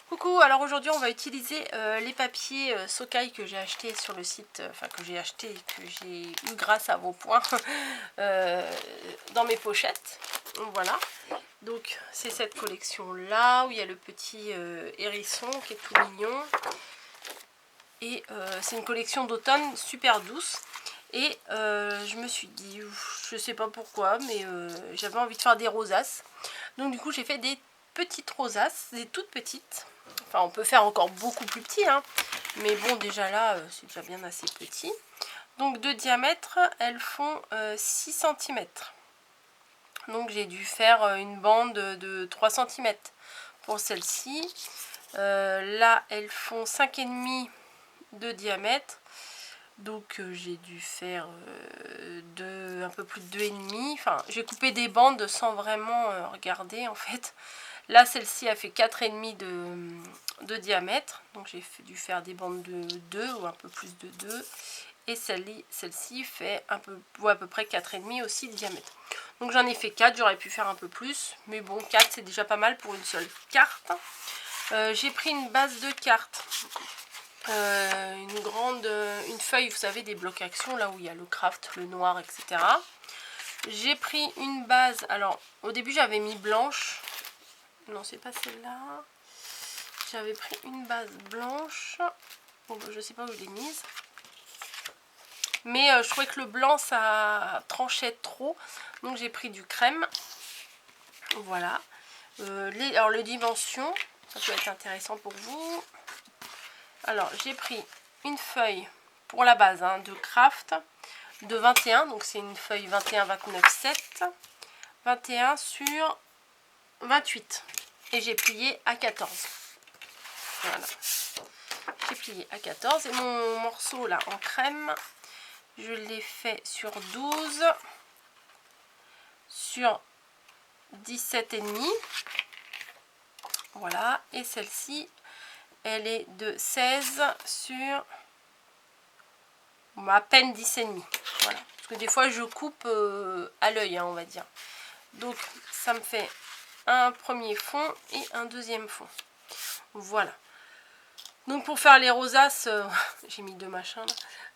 Coucou, alors aujourd'hui on va utiliser les papiers Sokai que j'ai acheté sur le site, que j'ai acheté et que j'ai eu grâce à vos points dans mes pochettes. Voilà, donc c'est cette collection là où il y a le petit hérisson qui est tout mignon. Et c'est une collection d'automne super douce. Et je me suis dit, je sais pas pourquoi, mais j'avais envie de faire des rosaces. Donc du coup j'ai fait des petites rosaces, des toutes petites. Enfin on peut faire encore beaucoup plus petit, hein. Mais bon déjà là c'est déjà bien assez petit. Donc de diamètre elles font 6 cm. Donc j'ai dû faire une bande de 3 cm pour celle-ci. Là elles font 5,5 de diamètre. Donc j'ai dû faire un peu plus de 2,5. Enfin j'ai coupé des bandes sans vraiment regarder en fait. Là celle-ci a fait 4,5 de diamètre. Donc j'ai dû faire des bandes de 2 ou un peu plus de 2. Et celle-ci fait à peu près 4,5 aussi de diamètre. Donc j'en ai fait 4, j'aurais pu faire un peu plus. Mais bon 4 c'est déjà pas mal pour une seule carte. J'ai pris une base de cartes. Une feuille, vous savez, des blocs action, là où il y a le craft, le noir, etc. J'ai pris une base, alors au début j'avais mis blanche, non c'est pas celle-là, j'avais pris une base blanche, bon, je sais pas où je l'ai mise, mais je trouvais que le blanc ça tranchait trop, donc j'ai pris du crème, voilà. Alors les dimensions, ça peut être intéressant pour vous. Alors j'ai pris une feuille pour la base de craft de 21, donc c'est une feuille 21, 29, 7, 21 sur 28 et j'ai plié à 14. Voilà, j'ai plié à 14 et mon morceau là en crème, je l'ai fait sur 12, sur 17,5. Voilà, et celle-ci elle est de 16 sur à peine 10,5. Voilà, parce que des fois je coupe à l'œil, on va dire. Donc ça me fait un premier fond et un deuxième fond. Voilà. Donc pour faire les rosaces, j'ai mis deux machins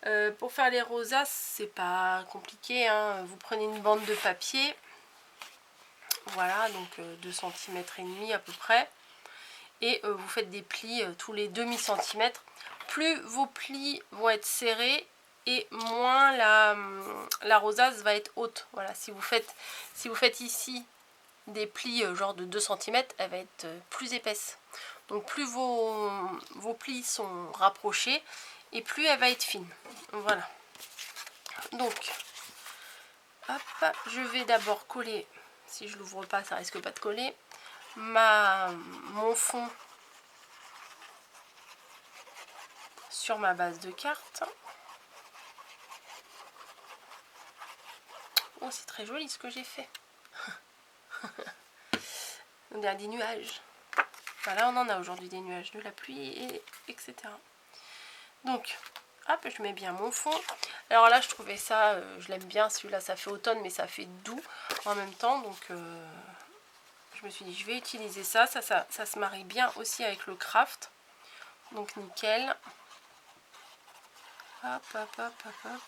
là. Pour faire les rosaces, c'est pas compliqué, hein. Vous prenez une bande de papier. Voilà, donc 2 cm et demi à peu près. Et vous faites des plis tous les demi-centimètres. Plus vos plis vont être serrés et moins la rosace va être haute. Voilà, si vous faites ici des plis genre de 2 cm, elle va être plus épaisse. Donc plus vos plis sont rapprochés et plus elle va être fine. Voilà. Donc, hop, je vais d'abord coller, si je l'ouvre pas, ça risque pas de coller, mon fond sur ma base de cartes. Oh, c'est très joli ce que j'ai fait. On a des nuages. Voilà, on en a aujourd'hui des nuages, de la pluie, etc. Donc, hop, je mets bien mon fond. Alors là, je trouvais ça, je l'aime bien, celui-là, ça fait automne, mais ça fait doux en même temps. Donc, je me suis dit, je vais utiliser ça. Ça se marie bien aussi avec le craft. Donc, nickel. Hop, hop, hop, hop, hop.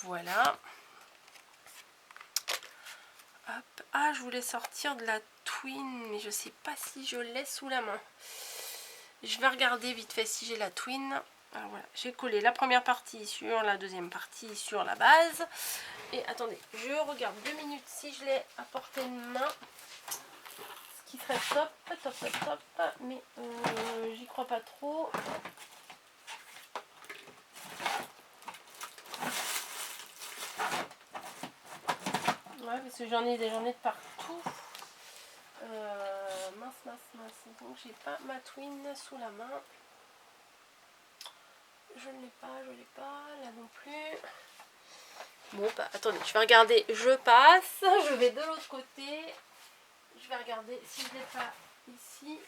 Voilà. Hop. Ah, je voulais sortir de la twin, mais je sais pas si je l'ai sous la main. Je vais regarder vite fait si j'ai la twin. Alors voilà, j'ai collé la première partie sur la deuxième partie sur la base. Et attendez, je regarde 2 minutes si je l'ai à portée de main. Ce qui serait top, top, top, top. Mais j'y crois pas trop. Ouais, parce que j'en ai de partout. Mince. Donc j'ai pas ma twin sous la main. Je ne l'ai pas, là non plus. Bon, bah attendez, je vais regarder, je passe, je vais de l'autre côté. Je vais regarder si je ne l'ai pas ici.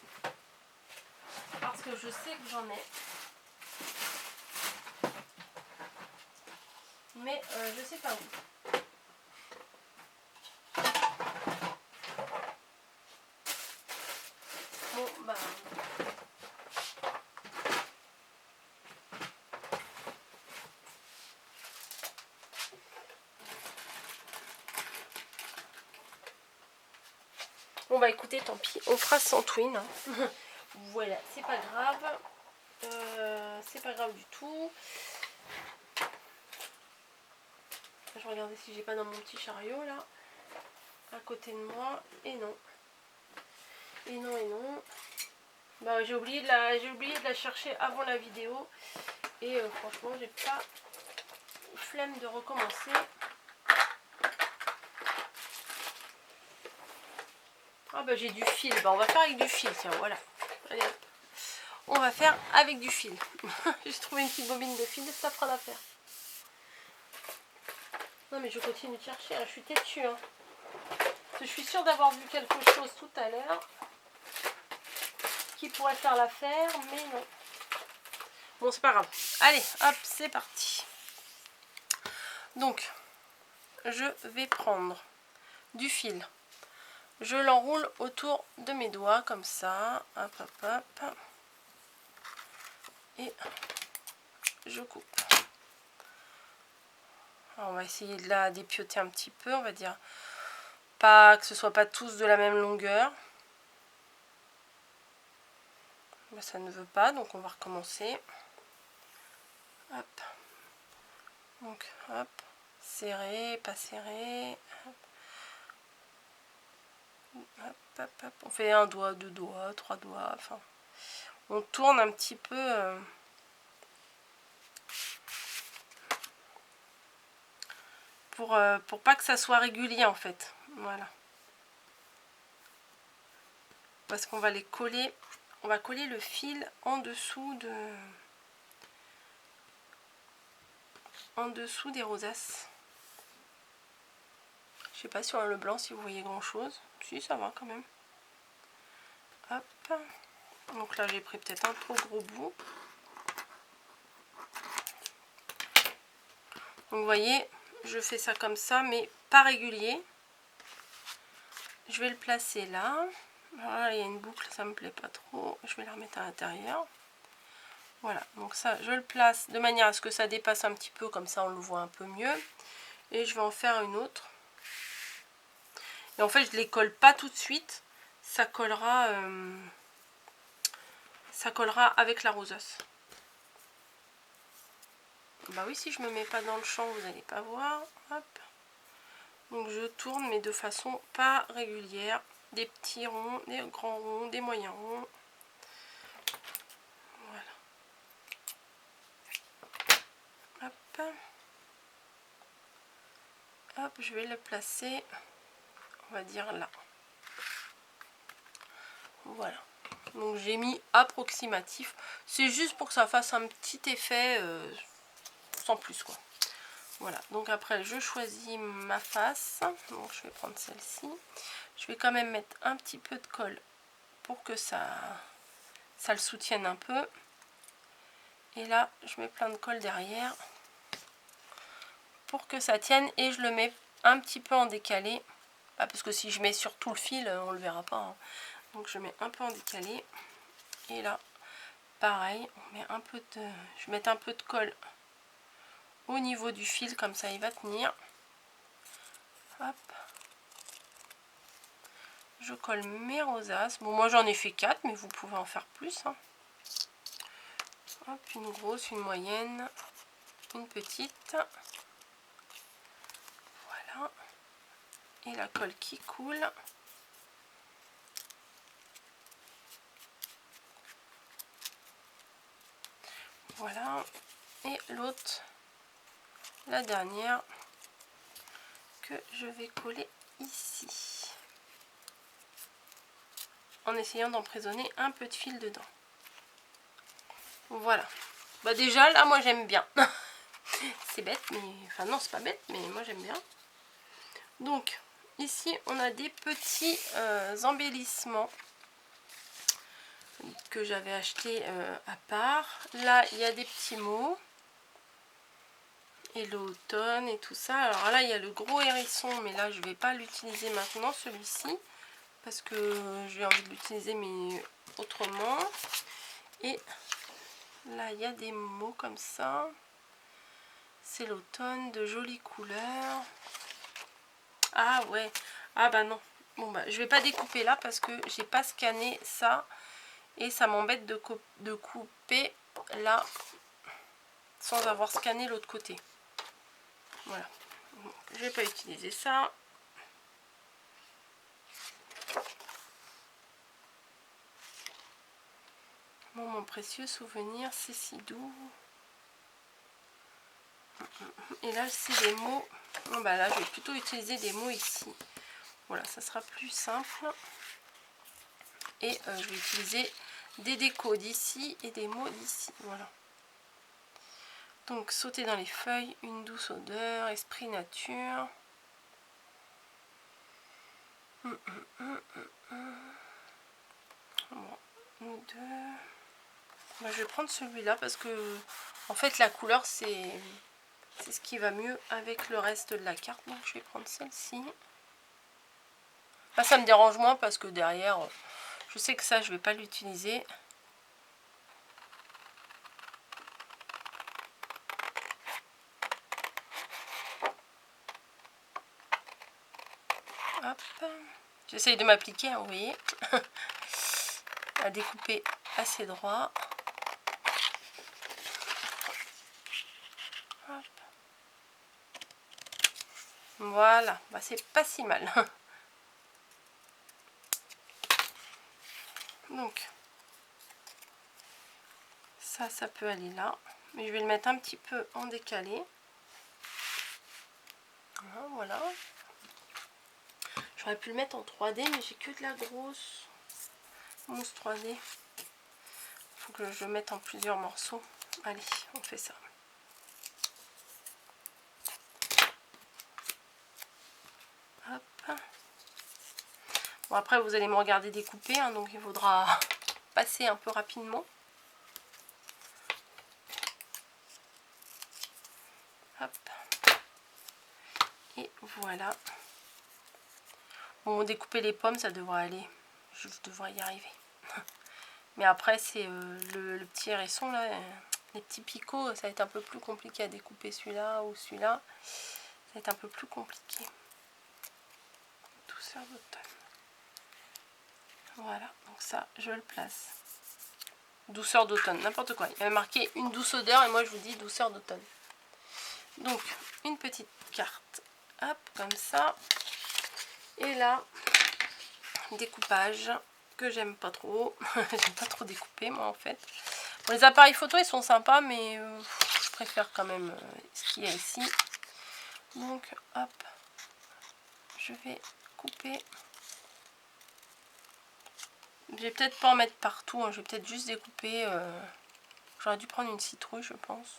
Parce que je sais que j'en ai. Mais je sais pas où. Bon, bah... Bon bah écoutez, tant pis, on fera sans twin. Hein. Voilà, c'est pas grave. C'est pas grave du tout. Je regardais si j'ai pas dans mon petit chariot là, à côté de moi. Et non. Et non, et non. Bah, j'ai oublié de la chercher avant la vidéo. Et franchement, j'ai pas flemme de recommencer. Ah bah j'ai du fil. Bah on va faire avec du fil, tiens, voilà. Allez hop. On va faire avec du fil. J'ai trouvé une petite bobine de fil, ça fera l'affaire. Non mais je continue de chercher, hein. Je suis têtue. Hein. Je suis sûre d'avoir vu quelque chose tout à l'heure qui pourrait faire l'affaire, mais non. Bon, c'est pas grave. Allez, hop, c'est parti. Donc, je vais prendre du fil. Je l'enroule autour de mes doigts, comme ça. Hop, hop, hop. Et je coupe. Alors, on va essayer de la dépioter un petit peu, on va dire. Pas que ce soit pas tous de la même longueur. Ben, ça ne veut pas, donc on va recommencer. Hop. Donc, hop. Serré, pas serré. Hop. Hop, hop, hop. On fait un doigt, deux doigts, trois doigts. Enfin, on tourne un petit peu. Pour pas que ça soit régulier en fait. Voilà. Parce qu'on va les coller. On va coller le fil en dessous des rosaces. Je sais pas sur le blanc si vous voyez grand chose. Si, ça va quand même. Hop. Donc là j'ai pris peut-être un trop gros bout. Donc vous voyez, je fais ça comme ça, mais pas régulier. Je vais le placer là. Voilà, il y a une boucle, ça me plaît pas trop. Je vais la remettre à l'intérieur. Voilà, donc ça, je le place de manière à ce que ça dépasse un petit peu, comme ça on le voit un peu mieux. Et je vais en faire une autre. Et en fait, je ne les colle pas tout de suite. Ça collera avec la rosace. Bah oui, si je me mets pas dans le champ, vous n'allez pas voir. Hop. Donc je tourne, mais de façon pas régulière. Des petits ronds, des grands ronds, des moyens ronds. Voilà. Hop. Hop, je vais le placer, on va dire là. Voilà. Donc j'ai mis approximatif. C'est juste pour que ça fasse un petit effet sans plus quoi. Voilà. Donc après je choisis ma face. Donc je vais prendre celle-ci. Je vais quand même mettre un petit peu de colle pour que ça le soutienne un peu. Et là je mets plein de colle derrière pour que ça tienne. Et je le mets un petit peu en décalé. Parce que si je mets sur tout le fil, on le verra pas. Hein. Donc je mets un peu en décalé. Et là, pareil, on met un peu de, je vais mettre un peu de colle au niveau du fil, comme ça il va tenir. Hop. Je colle mes rosaces. Bon, moi j'en ai fait 4, mais vous pouvez en faire plus. Hein. Hop, une grosse, une moyenne, une petite. Voilà. Et la colle qui coule. Voilà. Et l'autre, la dernière, que je vais coller ici. En essayant d'emprisonner un peu de fil dedans. Voilà. Bah déjà, là, moi, j'aime bien. C'est bête, mais... Enfin, non, c'est pas bête, mais moi, j'aime bien. Donc, ici, on a des petits embellissements que j'avais acheté à part. Là, il y a des petits mots. Et l'automne et tout ça. Alors là, il y a le gros hérisson, mais là, je vais pas l'utiliser maintenant, celui-ci. Parce que j'ai envie de l'utiliser, mais autrement. Et là, il y a des mots comme ça. C'est l'automne, de jolies couleurs. Ah ouais, ah bah non. Bon bah, je vais pas découper là parce que j'ai pas scanné ça. Et ça m'embête de couper là sans avoir scanné l'autre côté. Voilà. Bon, je vais pas utiliser ça. Bon, mon précieux souvenir, c'est si doux. Et là, c'est des mots. Bon, bah là, je vais plutôt utiliser des mots ici. Voilà, ça sera plus simple. Et je vais utiliser des décos d'ici et des mots d'ici. Voilà. Donc, sauter dans les feuilles, une douce odeur, esprit nature. Bon, une, deux. Moi, je vais prendre celui-là parce que, en fait, la couleur, c'est ce qui va mieux avec le reste de la carte. Donc, je vais prendre celle-ci. Là, ça me dérange moins parce que derrière, je sais que ça, je vais pas l'utiliser. Hop. J'essaye de m'appliquer, hein, vous voyez, à découper assez droit. Hop. Voilà, bah, c'est pas si mal. Donc, ça peut aller là. Mais je vais le mettre un petit peu en décalé. Voilà. J'aurais pu le mettre en 3D, mais j'ai que de la grosse mousse 3D. Il faut que je le mette en plusieurs morceaux. Allez, on fait ça. Hop. Bon, après, vous allez me regarder découper, hein, donc il faudra passer un peu rapidement. Hop. Et voilà. Bon, découper les pommes, ça devrait aller. Je devrais y arriver. Mais après, c'est le petit hérisson, là, les petits picots, ça va être un peu plus compliqué à découper celui-là ou celui-là. Ça va être un peu plus compliqué. Douceur d'automne. Voilà, donc ça, je le place. Douceur d'automne, n'importe quoi. Il y avait marqué une douce odeur et moi je vous dis douceur d'automne. Donc, une petite carte. Hop, comme ça. Et là, découpage que j'aime pas trop. J'aime pas trop découper moi en fait. Bon, les appareils photo ils sont sympas mais je préfère quand même ce qu'il y a ici. Donc hop, je vais couper. Je vais peut-être pas en mettre partout, hein. Je vais peut-être juste découper. J'aurais dû prendre une citrouille je pense.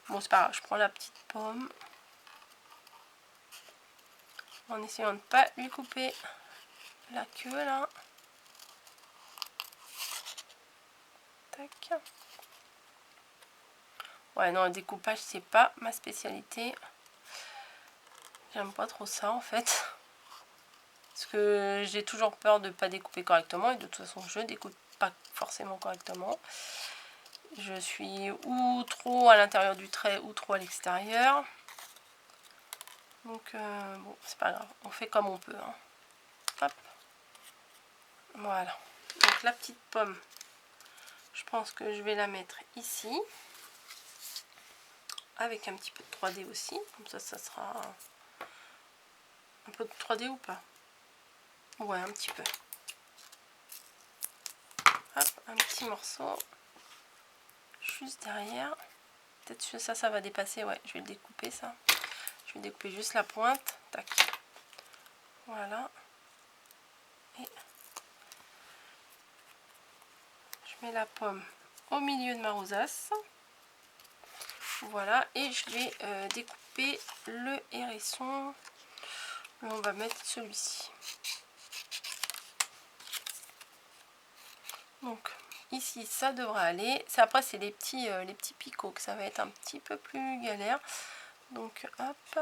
Bon c'est pas grave, je prends la petite pomme. En essayant de ne pas lui couper la queue là. Tac. Ouais non, le découpage c'est pas ma spécialité. J'aime pas trop ça en fait. Parce que j'ai toujours peur de ne pas découper correctement. Et de toute façon je découpe pas forcément correctement. Je suis ou trop à l'intérieur du trait ou trop à l'extérieur. Donc bon c'est pas grave. On fait comme on peut. Hein. Hop. Voilà. Donc la petite pomme. Je pense que je vais la mettre ici. Avec un petit peu de 3D aussi. Comme ça, ça sera un peu de 3D ou pas? Ouais, un petit peu. Hop, un petit morceau. Juste derrière. Peut-être que ça va dépasser. Ouais, je vais le découper ça. Je vais découper juste la pointe. Tac. Voilà. Et je mets la pomme au milieu de ma rosace. Voilà. Et je vais découper le hérisson. On va mettre celui-ci. Donc ici ça devrait aller. Après c'est les petits picots que ça va être un petit peu plus galère. Donc hop.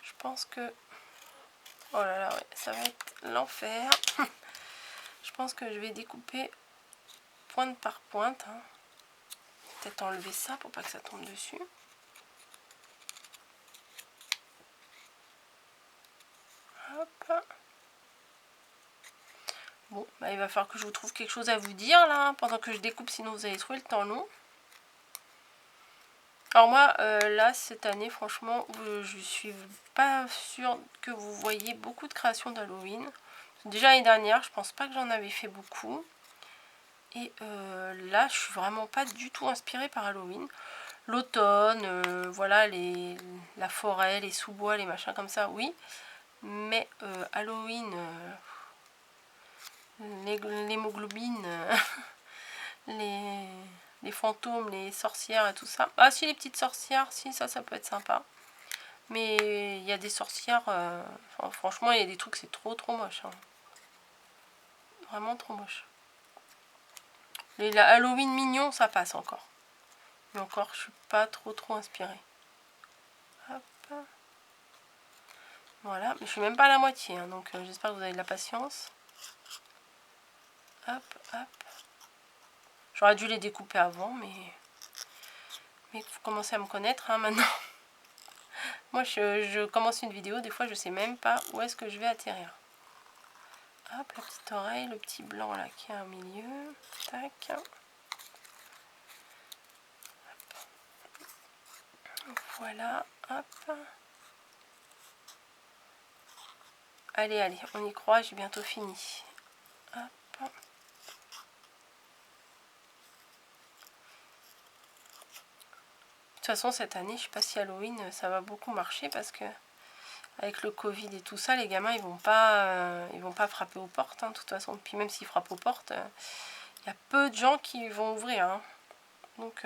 Je pense que Oh là là, ouais, ça va être l'enfer. Je pense que je vais découper pointe par pointe. Hein. Peut-être enlever ça pour pas que ça tombe dessus. Hop. Bon, bah, il va falloir que je vous trouve quelque chose à vous dire là, pendant que je découpe, sinon vous allez trouver le temps long. Alors moi, là, cette année, franchement, je suis pas sûre que vous voyez beaucoup de créations d'Halloween. Déjà l'année dernière, je pense pas que j'en avais fait beaucoup. Et là, je suis vraiment pas du tout inspirée par Halloween. L'automne, voilà, la forêt, les sous-bois, les machins comme ça, oui. Mais Halloween, l'hémoglobine, les fantômes, les sorcières et tout ça. Ah si, les petites sorcières, si, ça peut être sympa. Mais il y a des sorcières, enfin, franchement, il y a des trucs, c'est trop moche. Hein. Vraiment trop moche. La Halloween mignon, ça passe encore. Mais encore, je suis pas trop inspirée. Hop. Voilà, mais je suis même pas à la moitié, hein, donc j'espère que vous avez de la patience. Hop, hop. J'aurais dû les découper avant, mais vous commencez à me connaître hein, maintenant. Moi, je commence une vidéo, des fois, je sais même pas où est-ce que je vais atterrir. Hop, la petite oreille, le petit blanc là qui est au milieu. Tac. Voilà, hop. Allez, allez, on y croit, j'ai bientôt fini. Hop. De toute façon, cette année, je sais pas si Halloween, ça va beaucoup marcher parce que avec le Covid et tout ça, les gamins, ils vont pas frapper aux portes, hein, de toute façon. Puis même s'ils frappent aux portes, il y a peu de gens qui vont ouvrir. Hein. Donc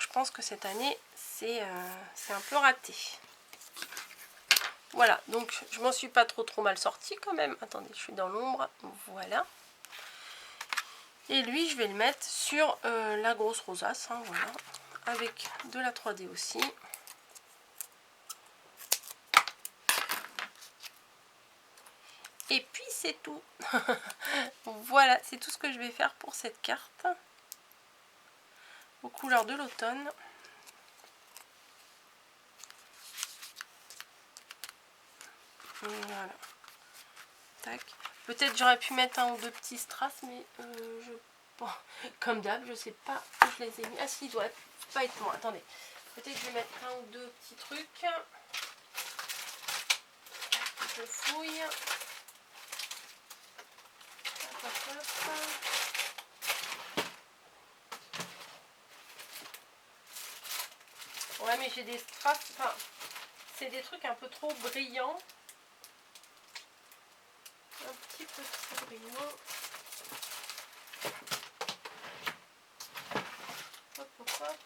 je pense que cette année, c'est un peu raté. Voilà, donc je m'en suis pas trop mal sortie quand même. Attendez, je suis dans l'ombre. Voilà. Et lui, je vais le mettre sur la grosse rosace, hein, voilà. Avec de la 3D aussi. Et puis c'est tout. Voilà, c'est tout ce que je vais faire pour cette carte. Aux couleurs de l'automne. Voilà. Tac. Peut-être j'aurais pu mettre un ou deux petits strass, mais bon, comme d'hab, je sais pas où je les ai mis. Ah si, il doit pas être moi. Attendez. Peut-être je vais mettre un ou deux petits trucs. Je fouille. Hop, hop, hop. Ouais, mais j'ai des strass. Enfin, c'est des trucs un peu trop brillants. Un petit peu trop brillant. Hop, hop, hop.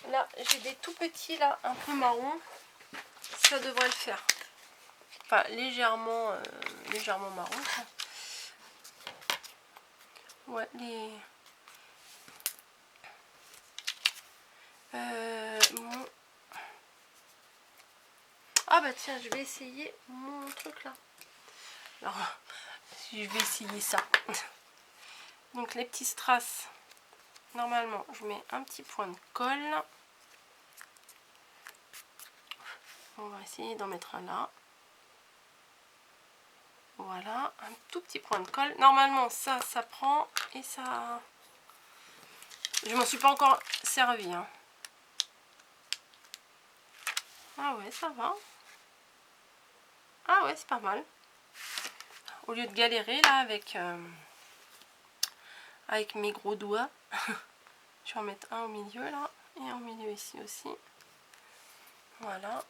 Là, j'ai des tout petits là, un peu marron. Ça devrait le faire. Enfin, légèrement marron. Ouais, Ah bah tiens, je vais essayer mon truc là. Alors, je vais essayer ça. Donc les petits strass, normalement, je mets un petit point de colle. On va essayer d'en mettre un là. Voilà, un tout petit point de colle. Normalement, ça prend et ça... Je m'en suis pas encore servi. Hein. Ah ouais, ça va. Ah ouais, c'est pas mal. Au lieu de galérer là avec mes gros doigts, je vais en mettre un au milieu là et un au milieu ici aussi. Voilà.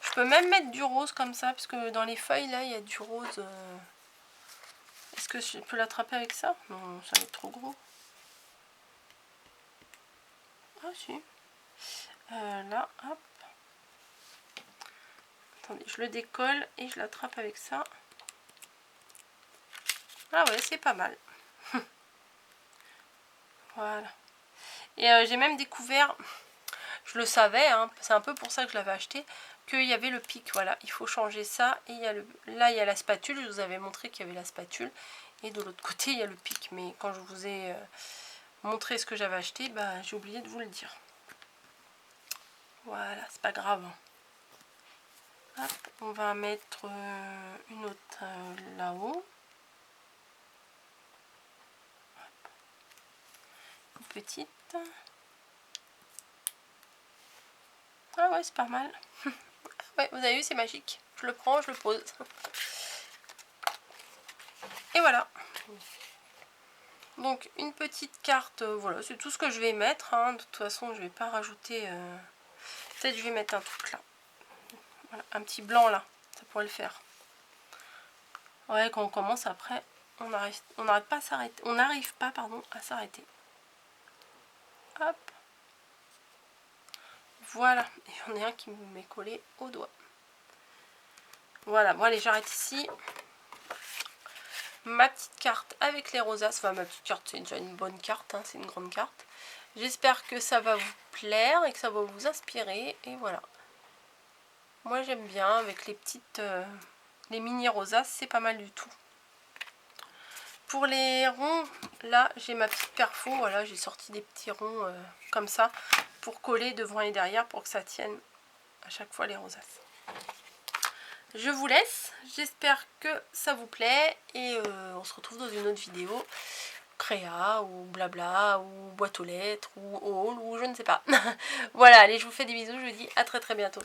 Je peux même mettre du rose comme ça, parce que dans les feuilles là, il y a du rose. Est-ce que je peux l'attraper avec ça? Non, ça va être trop gros. Ah si. Là, hop. Attendez, je le décolle et je l'attrape avec ça. Ah ouais, c'est pas mal. Voilà. Et j'ai même découvert, je le savais, hein, c'est un peu pour ça que je l'avais acheté, qu'il y avait le pic. Voilà, il faut changer ça. Et il y a là, il y a la spatule. Je vous avais montré qu'il y avait la spatule. Et de l'autre côté, il y a le pic. Mais quand je vous ai montré ce que j'avais acheté, bah, j'ai oublié de vous le dire. Voilà, c'est pas grave. Hop, on va mettre une autre là-haut. Une petite. Ah ouais, c'est pas mal. Ouais, vous avez vu, c'est magique. Je le prends, je le pose. Et voilà. Donc une petite carte, voilà, c'est tout ce que je vais mettre. Hein. De toute façon, je vais pas rajouter... Peut-être je vais mettre un truc là. Voilà, un petit blanc là, ça pourrait le faire. Ouais, quand on commence après, on n'arrête pas à s'arrêter. On n'arrive pas, pardon, à s'arrêter. Hop. Voilà, il y en a un qui m'est collé au doigt. Voilà, bon allez, j'arrête ici. Ma petite carte avec les rosaces. Enfin, ma petite carte, c'est déjà une bonne carte, hein, c'est une grande carte. J'espère que ça va vous plaire et que ça va vous inspirer. Et voilà. Moi, j'aime bien avec les petites... les mini rosaces, c'est pas mal du tout. Pour les ronds, là, j'ai ma petite perfo. Voilà, j'ai sorti des petits ronds comme ça pour coller devant et derrière pour que ça tienne à chaque fois les rosaces. Je vous laisse, j'espère que ça vous plaît et on se retrouve dans une autre vidéo, créa ou blabla ou boîte aux lettres ou haul ou je ne sais pas. Voilà, allez, je vous fais des bisous, je vous dis à très bientôt.